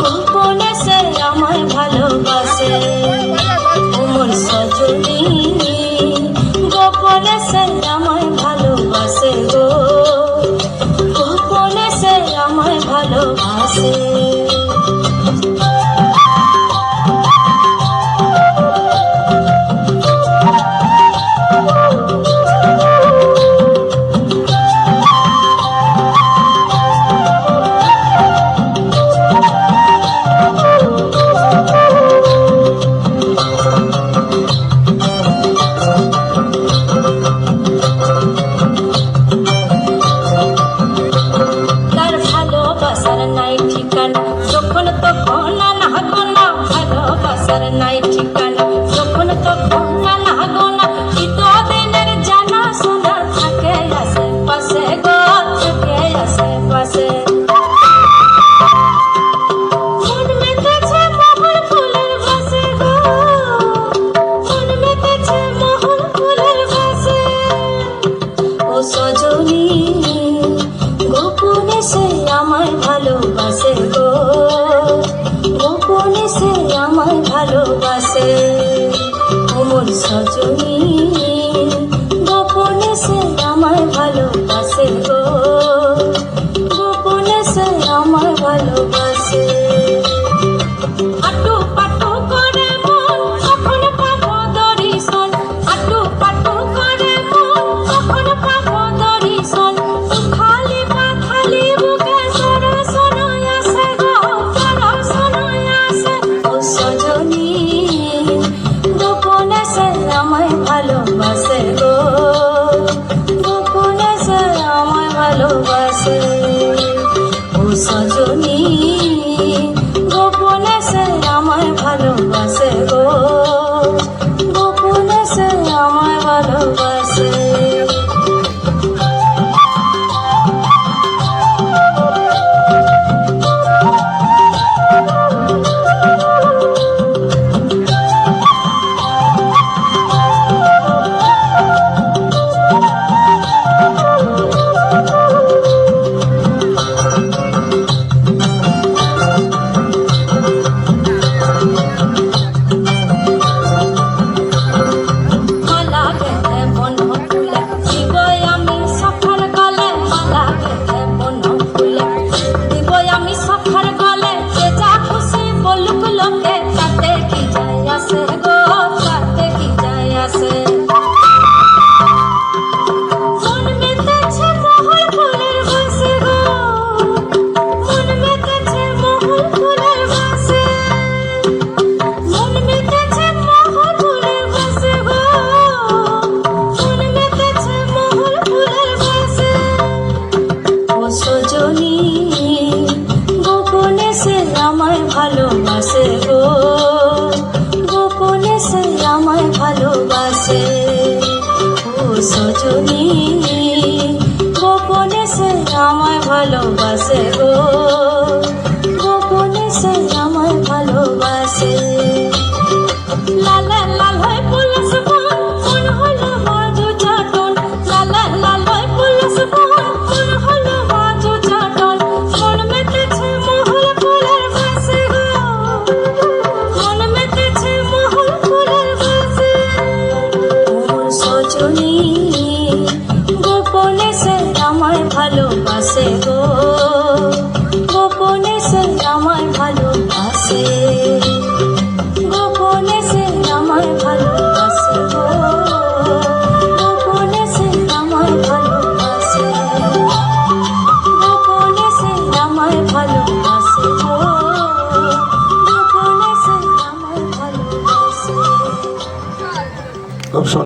গোপনে সে আমায় ভালোবাসে ওমর সজনী গোপনে সে আমায় ভালোবাসে গো গোপনে সে আমায় ভালোবাসে নাই ঠিকানা যখন তখন না গোনা চিতদিনের জানা শোনা থাকে আশেপাশে গো থাকে আশেপাশে মন মেতেছে মোহর ফুলের বাসে গো মন মেতেছে মোহর ফুলের বাসে ও সজনী গোপনে সে আমায় ভালোবাসে গো গোপনে সে আমায় ভালোবাসে ওমর সজনী গোপনে সে আমায় ভালোবাসে গো গোপনে সে আমায় ভালোবাসে আটু পাটু করে মন কখন পাবো দর্শন আটু পাটু করে মন কখন পাবো দর্শন খালি পা খালি বুকে সরসন আসে গো সরসন আসে ও সজনী গোপনে সে আমায় ভালোবাসে গো গোপনে সে আমায় ভালোবাসে ও সজনী গোপনে সে আমায় ভালোবাসে গো গোপনে সে আমায় ভালোবাসে ভালোবাসে গো গোপনে সে আমায় ভালোবাসে ও সজনী গোপনে সে আমায় ভালোবাসে গো গোপনে সে আমায় ভালোবাসে লাল লাল হয় পুলিশ মন হলো বাজু চাটন লাল লাল হয় পুলিশ মন হলো বাজু চাটন মন মেতেছে মোহর ফুলের বাসে গো মন মেতেছে মোহর ফুলের বাসে ওমর সজনী